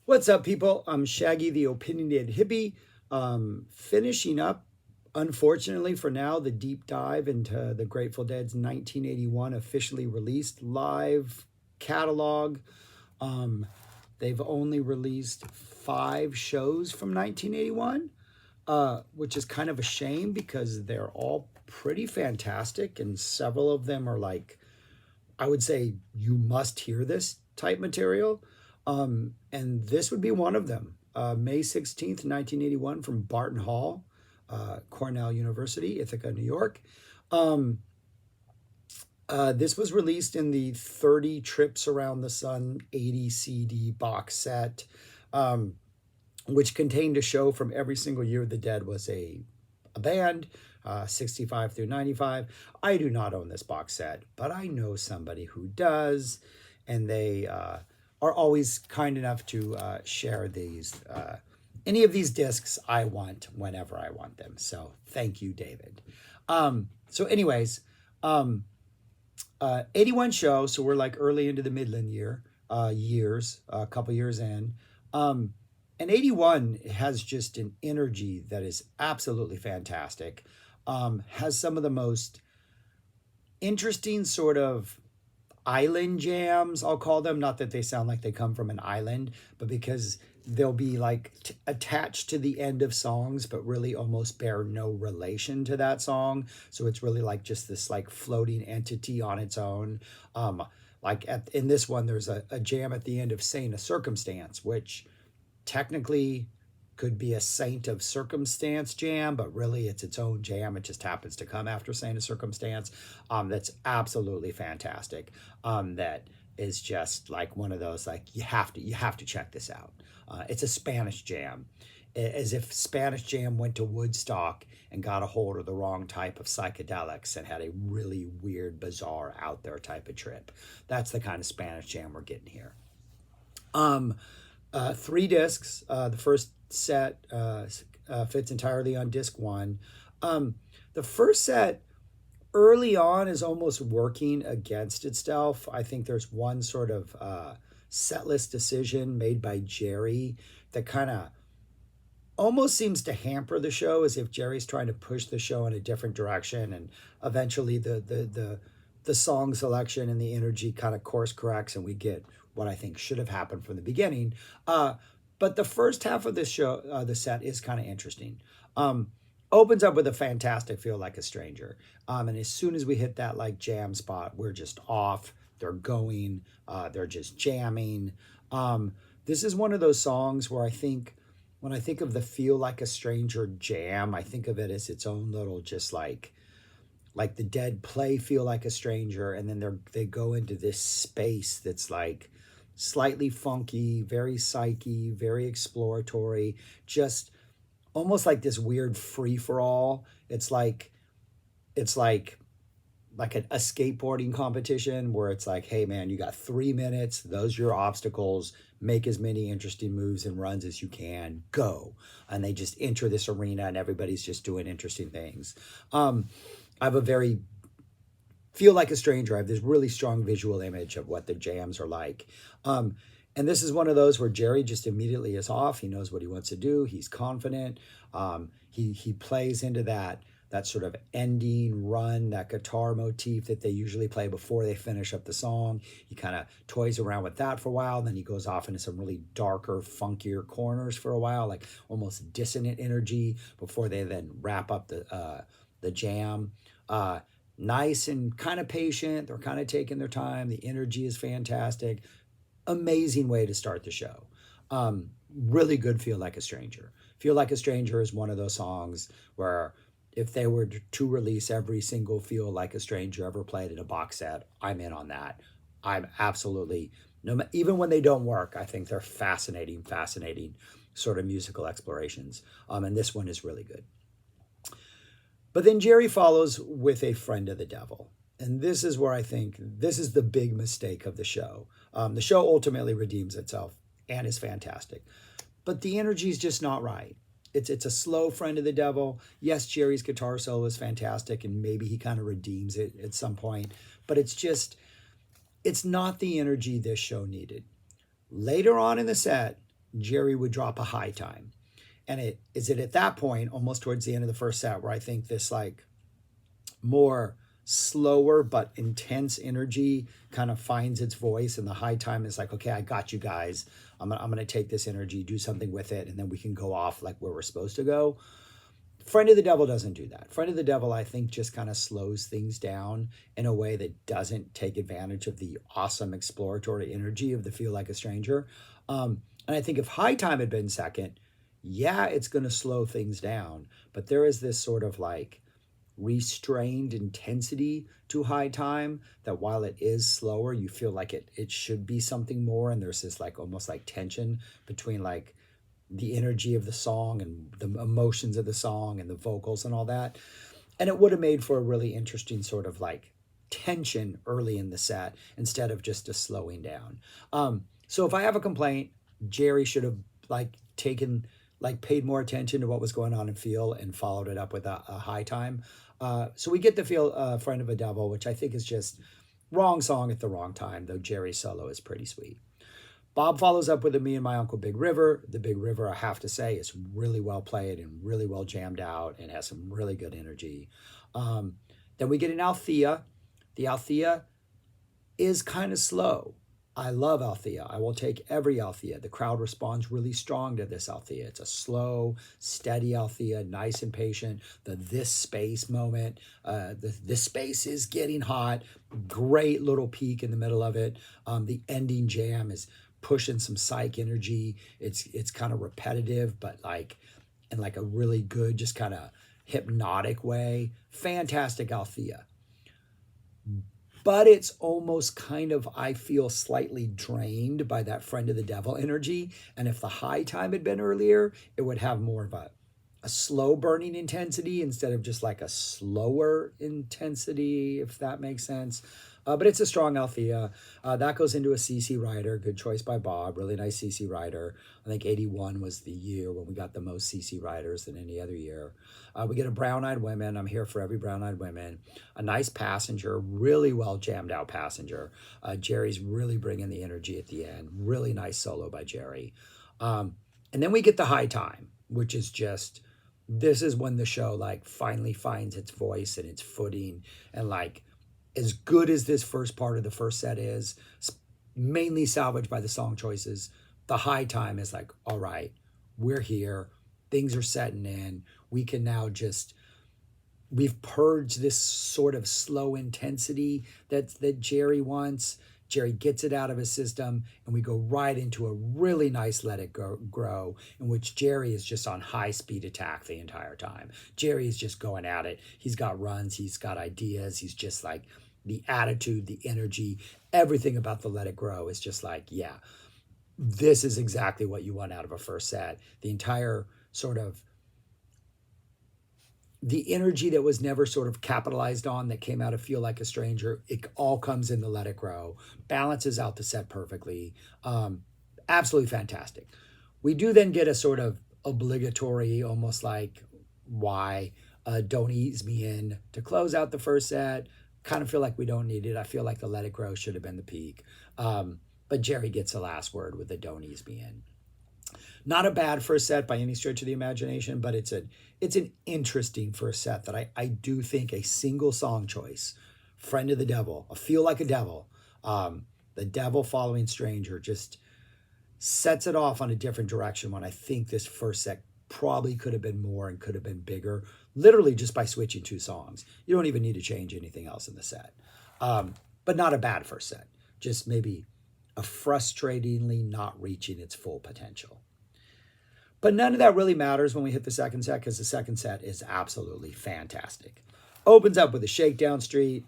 What's up, people? I'm Shaggy, the opinionated hippie, finishing up, unfortunately for now, the deep dive into the Grateful Dead's 1981 officially released live catalog. Um, they've only released 5 shows from 1981, which is kind of a shame because they're all pretty fantastic, and several of them are like, I would say, you must hear this type material. And this would be one of them. May 16th, 1981, from Barton Hall, Cornell University, Ithaca, New York. Um, this was released in the 30 Trips Around the Sun 80 CD box set, which contained a show from every single year the Dead was a band, 65 through 95. I do not own this box set, but I know somebody who does, and they are always kind enough to share these any of these discs I want whenever I want them. So thank you, David. So anyways, 81 show, so we're like early into the Midland years, a couple years in. And 81 has just an energy that is absolutely fantastic. Has some of the most interesting sort of island jams, I'll call them. Not that they sound like they come from an island, but because they'll be like attached to the end of songs, but really almost bear no relation to that song. So it's really like just this like floating entity on its own. In this one, there's a jam at the end of Saint of Circumstance, which technically could be a Saint of Circumstance jam, but really it's its own jam. It just happens to come after Saint of Circumstance. That's absolutely fantastic. That is just like one of those, like, you have to check this out. It's a Spanish jam, as if Spanish jam went to Woodstock and got a hold of the wrong type of psychedelics and had a really weird, bizarre, out there type of trip. That's the kind of Spanish jam we're getting here. 3 discs. The first set fits entirely on disc 1. The first set early on is almost working against itself. I think there's one sort of set list decision made by Jerry that kind of almost seems to hamper the show, as if Jerry's trying to push the show in a different direction, and eventually the song selection and the energy kind of course corrects, and we get what I think should have happened from the beginning. But the first half of this show, the set, is kind of interesting. Opens up with a fantastic Feel Like a Stranger. And as soon as we hit that like jam spot, we're just off. They're going. They're just jamming. This is one of those songs where I think, when I think of the Feel Like a Stranger jam, I think of it as its own little, just like the Dead play Feel Like a Stranger, and then they go into this space that's like slightly funky, very psyche, very exploratory, just almost like this weird free-for-all. It's like a skateboarding competition where it's like, hey man, you got 3 minutes, those are your obstacles, make as many interesting moves and runs as you can, go. And they just enter this arena and everybody's just doing interesting things. I have a very Feel Like a Stranger. I have this really strong visual image of what the jams are like. And this is one of those where Jerry just immediately is off. He knows what he wants to do. He's confident. He plays into that sort of ending run, that guitar motif that they usually play before they finish up the song. He kind of toys around with that for a while. Then he goes off into some really darker, funkier corners for a while, like almost dissonant energy, before they then wrap up the jam. Nice and kind of patient. They're kind of taking their time. The energy is fantastic. Amazing way to start the show. Really good Feel Like a Stranger. Feel Like a Stranger is one of those songs where if they were to release every single Feel Like a Stranger ever played in a box set, I'm in on that. I'm absolutely, even when they don't work, I think they're fascinating sort of musical explorations. And this one is really good. But then Jerry follows with A Friend of the Devil. And this is where I think this is the big mistake of the show. The show ultimately redeems itself and is fantastic. But the energy is just not right. It's a slow Friend of the Devil. Yes, Jerry's guitar solo is fantastic, and maybe he kind of redeems it at some point. But it's not the energy this show needed. Later on in the set, Jerry would drop a high time. And it at that point, almost towards the end of the first set, where I think this like more slower but intense energy kind of finds its voice, and the high time is like, okay, I got you guys. I'm gonna take this energy, do something with it, and then we can go off like where we're supposed to go. Friend of the Devil doesn't do that. Friend of the Devil, I think, just kind of slows things down in a way that doesn't take advantage of the awesome exploratory energy of the Feel Like a Stranger. And I think if High Time had been second, yeah, it's going to slow things down. But there is this sort of like restrained intensity to High Time that while it is slower, you feel like it should be something more. And there's this like almost like tension between like the energy of the song and the emotions of the song and the vocals and all that. And it would have made for a really interesting sort of like tension early in the set instead of just a slowing down. So if I have a complaint, Jerry should have like paid more attention to what was going on in Feel and followed it up with a High Time. So we get the Feel Friend of a Devil, which I think is just wrong song at the wrong time, though Jerry's solo is pretty sweet. Bob follows up with Me and My Uncle Big River. The Big River, I have to say, is really well played and really well jammed out and has some really good energy. Then we get an Althea. The Althea is kind of slow. I love Althea. I will take every Althea. The crowd responds really strong to this Althea. It's a slow, steady Althea, nice and patient. This space moment, this space is getting hot. Great little peak in the middle of it. The ending jam is pushing some psych energy. It's kind of repetitive, but like in like a really good, just kind of hypnotic way. Fantastic Althea. But it's almost kind of, I feel, slightly drained by that Friend of the Devil energy. And if the High Time had been earlier, it would have more of a slow burning intensity instead of just like a slower intensity, if that makes sense. But it's a strong Althea. That goes into a CC Rider. Good choice by Bob. Really nice CC Rider. I think 81 was the year when we got the most CC Riders than any other year. We get a Brown Eyed Women. I'm here for every Brown Eyed Women. A nice Passenger. Really well jammed out Passenger. Jerry's really bringing the energy at the end. Really nice solo by Jerry. And then we get the High Time, which is just, this is when the show like finally finds its voice and its footing. And like, as good as this first part of the first set is, mainly salvaged by the song choices, the High Time is like, all right, we're here. Things are setting in. We can now just, we've purged this sort of slow intensity that Jerry wants. Jerry gets it out of his system, and we go right into a really nice Let It Grow, in which Jerry is just on high speed attack the entire time. Jerry is just going at it. He's got runs. He's got ideas. He's just like, the attitude, the energy, everything about the Let It Grow is just like, yeah, this is exactly what you want out of a first set. The entire sort of, the energy that was never sort of capitalized on that came out of Feel Like a Stranger, it all comes in the Let It Grow, balances out the set perfectly. Absolutely fantastic. We do then get a sort of obligatory, almost like, why, Don't Ease Me In to close out the first set. Kind of feel like we don't need it. I feel like the Let It Grow should have been the peak. But Jerry gets the last word with the Don't Ease Me In. Not a bad first set by any stretch of the imagination, but it's an interesting first set that I do think a single song choice, Friend of the Devil, a Feel Like a Devil, the Devil Following Stranger, just sets it off on a different direction when I think this first set probably could have been more and could have been bigger, literally just by switching two songs. You don't even need to change anything else in the set. But not a bad first set, just maybe a frustratingly not reaching its full potential. But none of that really matters when we hit the second set, because the second set is absolutely fantastic. Opens up with a Shakedown Street.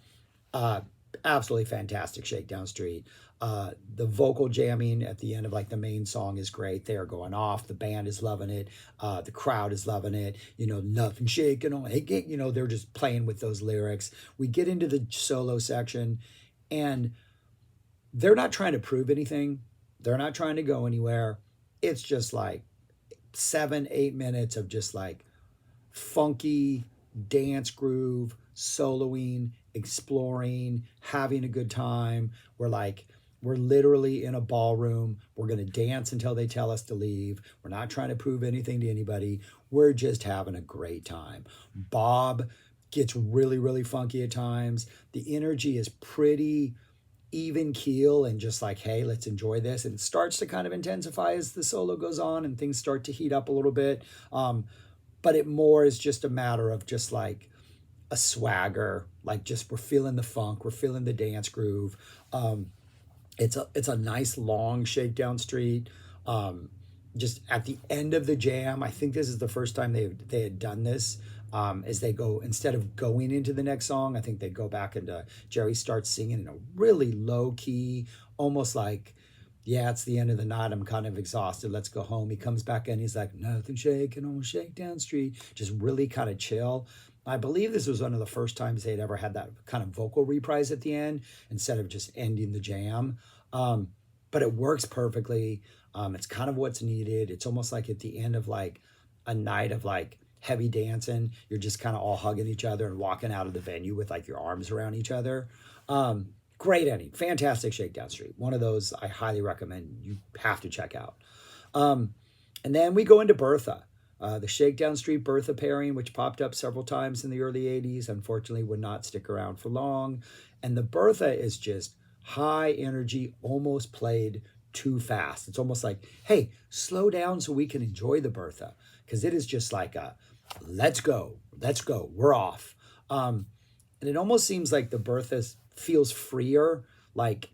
Absolutely fantastic Shakedown Street. The vocal jamming at the end of like the main song is great. They are going off. The band is loving it. The crowd is loving it. You know, nothing shaking on. You know, they're just playing with those lyrics. We get into the solo section, and they're not trying to prove anything. They're not trying to go anywhere. It's just like 7-8 minutes of just like funky dance groove, soloing, exploring, having a good time. We're We're literally in a ballroom. We're going to dance until they tell us to leave. We're not trying to prove anything to anybody. We're just having a great time. Bob gets really, really funky at times. The energy is pretty even keel and just like, hey, let's enjoy this. And it starts to kind of intensify as the solo goes on and things start to heat up a little bit. But it more is just a matter of just like a swagger, like just we're feeling the funk, we're feeling the dance groove. It's a nice long Shakedown Street. Just at the end of the jam, I think this is the first time they had done this. As they go, instead of going into the next song, I think they go back into Jerry starts singing in a really low key, almost like, yeah, it's the end of the night. I'm kind of exhausted. Let's go home. He comes back in. He's like, nothing shaking on Shakedown Street. Just really kind of chill. I believe this was one of the first times they'd ever had that kind of vocal reprise at the end instead of just ending the jam. But it works perfectly. It's kind of what's needed. It's almost like at the end of like a night of like heavy dancing, you're just kind of all hugging each other and walking out of the venue with like your arms around each other. Great ending. Fantastic Shakedown Street. One of those I highly recommend. You have to check out. And then we go into Bertha. The Shakedown Street Bertha pairing, which popped up several times in the early 80s, unfortunately would not stick around for long. And the Bertha is just high energy, almost played too fast. It's almost like, hey, slow down so we can enjoy the Bertha. Because it is just like a, let's go, we're off. And it almost seems like the Bertha feels freer. Like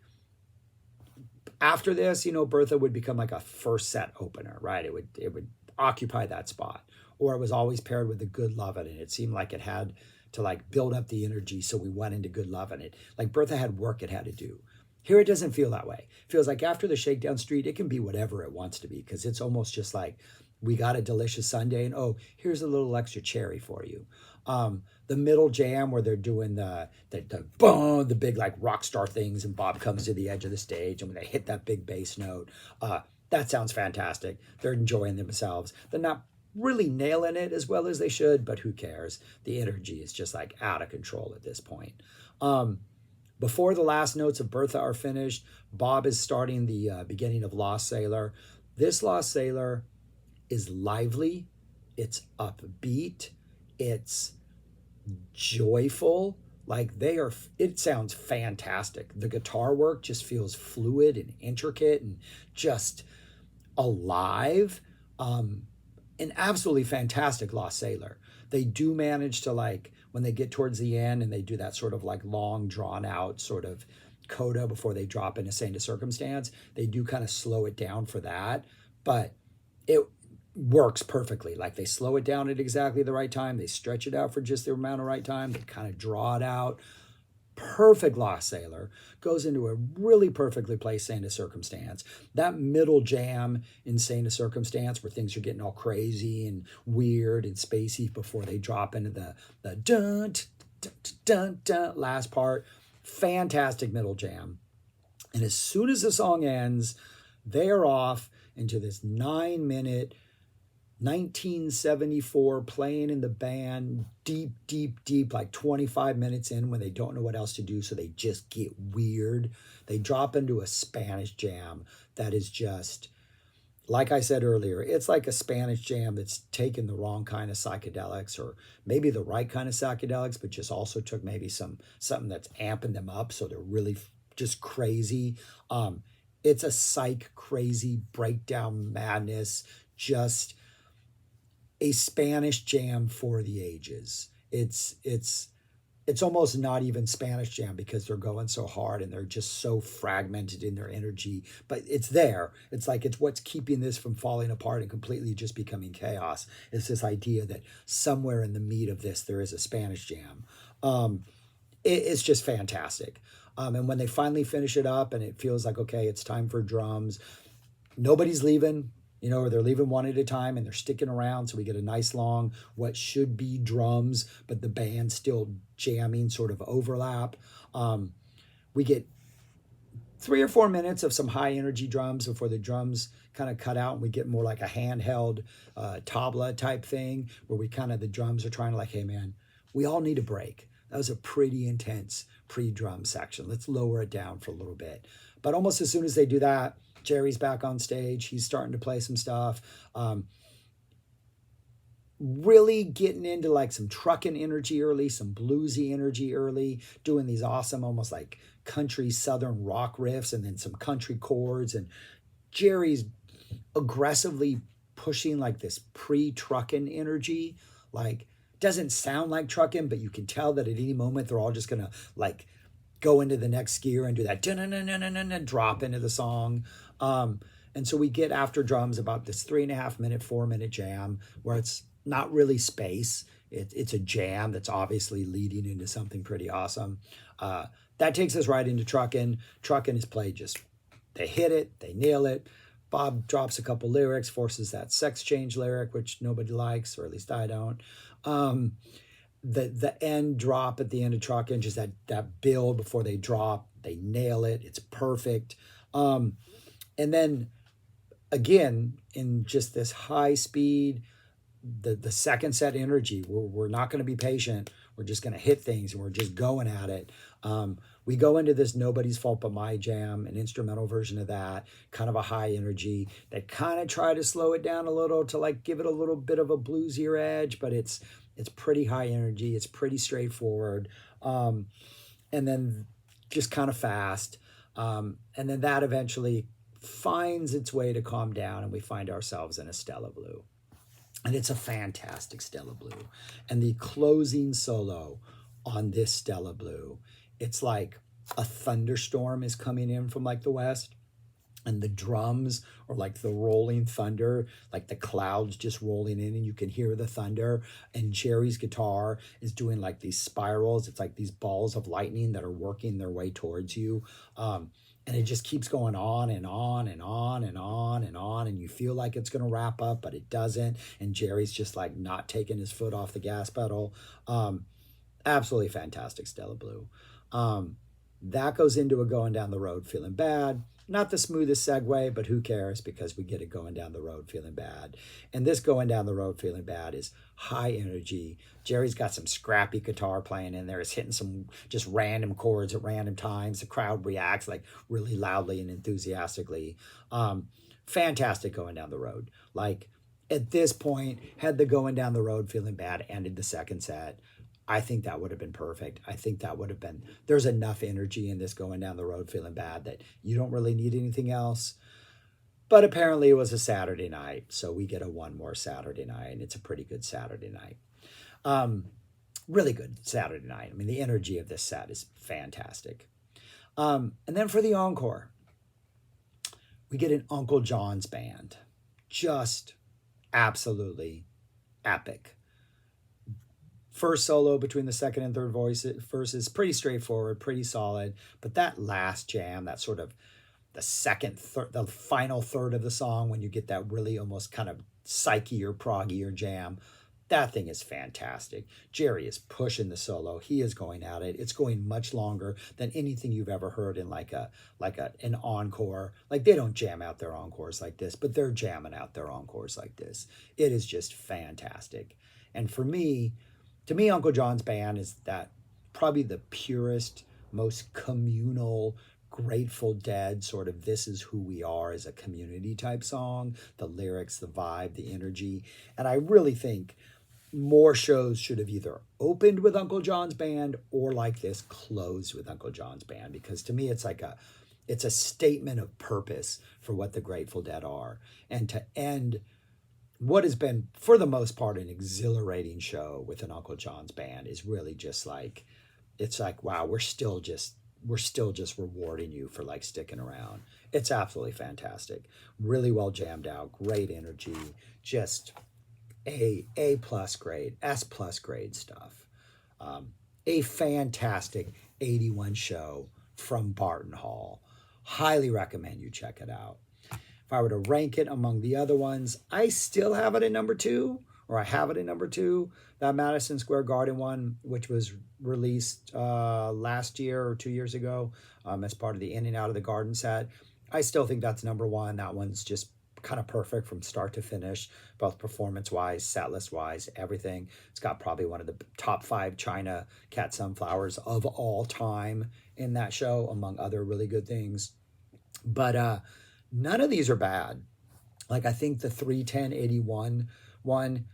after this, Bertha would become like a first set opener, right? It would occupy that spot, or it was always paired with the Good Lovin', and it seemed like it had to like build up the energy, so we went into Good Lovin'. It like Bertha had work it had to do. Here it doesn't feel that way. It feels like after the Shakedown Street, it can be whatever it wants to be, because it's almost just like, we got a delicious sundae, and oh, here's a little extra cherry for you. The middle jam where they're doing the boom, the big like rock star things, and Bob comes to the edge of the stage, and when they hit that big bass note, that sounds fantastic. They're enjoying themselves. They're not really nailing it as well as they should, but who cares? The energy is just like out of control at this point. Before the last notes of Bertha are finished, Bob is starting the beginning of Lost Sailor. This Lost Sailor is lively, it's upbeat, it's joyful. Like it sounds fantastic. The guitar work just feels fluid and intricate and just alive. An absolutely fantastic Lost Sailor. They do manage to, like, when they get towards the end and they do that sort of like long drawn out sort of coda before they drop into Saint of Circumstance, they do kind of slow it down for that, but it works perfectly. Like they slow it down at exactly the right time. They stretch it out for just the amount of right time. They kind of draw it out. Perfect Lost Sailor. Goes into a really perfectly placed Saint of Circumstance. That middle jam in Saint of Circumstance where things are getting all crazy and weird and spacey before they drop into the dun, dun, dun, dun, last part. Fantastic middle jam. And as soon as the song ends, they are off into this 9-minute 1974 playing in the band, deep, like 25 minutes in when they don't know what else to do, so they just get weird. They drop into a Spanish jam that is just, like I said earlier, it's like a Spanish jam that's taken the wrong kind of psychedelics, or maybe the right kind of psychedelics, but just also took maybe something that's amping them up, so they're really just crazy. It's a psych crazy breakdown madness, just a Spanish jam for the ages. It's almost not even Spanish jam because they're going so hard and they're just so fragmented in their energy, but it's there. It's like, it's what's keeping this from falling apart and completely just becoming chaos. It's this idea that somewhere in the meat of this, there is a Spanish jam. It's just fantastic. And when they finally finish it up and it feels like, okay, it's time for drums, nobody's leaving. Or they're leaving one at a time and they're sticking around. So we get a nice long, what should be drums, but the band's still jamming sort of overlap. We get 3 or 4 minutes of some high energy drums before the drums kind of cut out and we get more like a handheld tabla type thing where the drums are trying to like, hey man, we all need a break. That was a pretty intense pre-drum section. Let's lower it down for a little bit. But almost as soon as they do that, Jerry's back on stage. He's starting to play some stuff. Really getting into like some truckin' energy early, some bluesy energy early, doing these awesome, almost like country southern rock riffs and then some country chords. And Jerry's aggressively pushing like this pre-truckin' energy. Like, doesn't sound like truckin', but you can tell that at any moment they're all just gonna like go into the next gear and do that drop into the song. And so we get after drums about this 3.5 minute, 4 minute jam where it's not really space. It's a jam that's obviously leading into something pretty awesome. That takes us right into Truckin'. Truckin' is played just, they hit it, they nail it. Bob drops a couple lyrics, forces that sex change lyric, which nobody likes, or at least I don't. The end drop at the end of Truckin', just that build before they drop, they nail it. It's perfect. And then again, in just this high speed, the second set energy, we're not going to be patient. We're just going to hit things and we're just going at it. We go into this Nobody's Fault But My jam, an instrumental version of that, kind of a high energy. They kind of try to slow it down a little to like give it a little bit of a bluesier edge, but it's pretty high energy. It's pretty straightforward. And then just kind of fast. And then that eventually finds its way to calm down and we find ourselves in a Stella Blue. And it's a fantastic Stella Blue. And the closing solo on this Stella Blue, it's like a thunderstorm is coming in from like the west. And the drums are like the rolling thunder, like the clouds just rolling in and you can hear the thunder. And Jerry's guitar is doing like these spirals. It's like these balls of lightning that are working their way towards you. And it just keeps going on and on and on and on and on. And you feel like it's going to wrap up, but it doesn't. And Jerry's just like not taking his foot off the gas pedal. Absolutely fantastic Stella Blue. That goes into a Going Down the Road Feeling Bad. Not the smoothest segue, but who cares because we get it Going Down the Road Feeling Bad. And this Going Down the Road Feeling Bad is high energy. Jerry's got some scrappy guitar playing in there. It's hitting some just random chords at random times. The crowd reacts like really loudly and enthusiastically. Fantastic Going Down the Road. Like at this point, had the Going Down the Road Feeling Bad ended the second set, I think that would have been perfect. I think that would have been, there's enough energy in this Going Down the Road Feeling Bad that you don't really need anything else. But apparently it was a Saturday night, so we get a one more Saturday night, and it's a pretty good Saturday night. Really good Saturday night. I mean, the energy of this set is fantastic. And then for the encore, we get an Uncle John's band. Just absolutely epic. First solo between the second and third verses, pretty straightforward, pretty solid. But that last jam, that sort of the final third of the song, when you get that really almost kind of psyche or proggy jam, that thing is fantastic. Jerry is pushing the solo. He is going at it. It's going much longer than anything you've ever heard in an encore. Like they don't jam out their encores like this, but they're jamming out their encores like this. It is just fantastic. And for me, to me, Uncle John's band is that probably the purest, most communal, Grateful Dead sort of this is who we are as a community type song. The lyrics, the vibe, the energy. And I really think more shows should have either opened with Uncle John's band or like this closed with Uncle John's band, because to me it's a statement of purpose for what the Grateful Dead are. And to end what has been, for the most part, an exhilarating show with an Uncle John's band is really just like, it's like, wow, we're still just rewarding you for like sticking around. It's absolutely fantastic. Really well jammed out, great energy, just A+ grade, S+ grade stuff. A fantastic 81 show from Barton Hall. Highly recommend you check it out. If I were to rank it among the other ones, I still have it at number 2, or I have it at number 2. That Madison Square Garden one, which was released last year or 2 years ago as part of the In and Out of the Garden set. I still think that's number 1. That one's just kind of perfect from start to finish, both performance-wise, setlist-wise, everything. It's got probably one of the top 5 China cat sunflowers of all time in that show, among other really good things. But none of these are bad. Like, I think the 31081 one,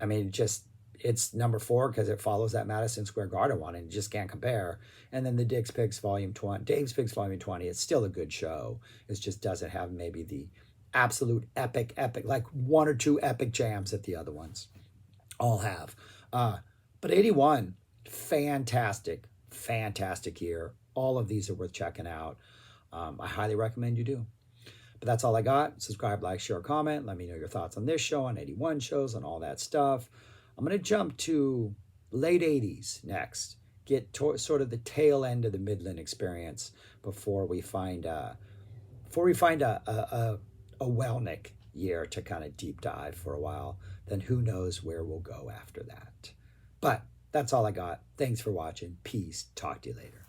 I mean, just it's number 4 because it follows that Madison Square Garden one, and you just can't compare. And then the Dave's Picks Volume 20, it's still a good show. It just doesn't have maybe the absolute epic, like 1 or 2 epic jams that the other ones all have. But 81, fantastic year. All of these are worth checking out. I highly recommend you do. But that's all I got. Subscribe, like, share, comment. Let me know your thoughts on this show, on 81 shows, and all that stuff. I'm going to jump to late 80s next. Get sort of the tail end of the Midland experience before we find a Welnick year to kind of deep dive for a while. Then who knows where we'll go after that. But that's all I got. Thanks for watching. Peace. Talk to you later.